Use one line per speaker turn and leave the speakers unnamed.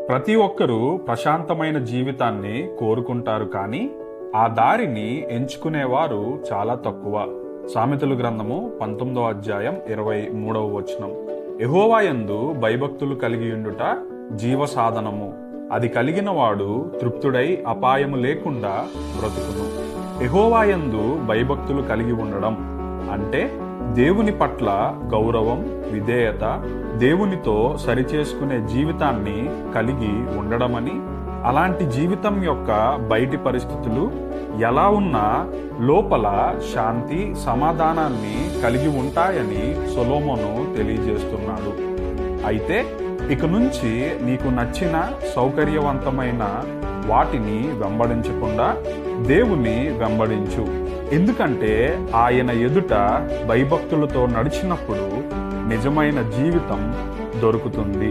ప్రతి ఒక్కరూ ప్రశాంతమైన జీవితాన్ని కోరుకుంటారు, కానీ ఆ దారిని ఎంచుకునేవారు చాలా తక్కువ. సామెతలు గ్రంథము 19వ అధ్యాయం 23వ వచనం. యెహోవా యందు భయభక్తులు కలిగియుండుట జీవ సాధనము, అది కలిగిన వాడు తృప్తుడై అపాయము లేకుండా బ్రతుకును. యెహోవా యందు భయభక్తులు కలిగి ఉండడం అంటే దేవుని పట్ల గౌరవం, విధేయత, దేవునితో సరిచేసుకునే జీవితాన్ని కలిగి ఉండడమని, అలాంటి జీవితం యొక్క బయటి పరిస్థితులు ఎలా ఉన్నా లోపల శాంతి, సమాధానాన్ని కలిగి ఉంటాయని సొలొమోను తెలియజేస్తున్నాడు. అయితే ఇక నుంచి నీకు నచ్చిన సౌకర్యవంతమైన వాటిని వెంబడించకుండా దేవుని వెంబడించు. ఎందుకంటే ఆయన ఎదుట భయభక్తులతో నడిచినప్పుడు నిజమైన జీవితం దొరుకుతుంది.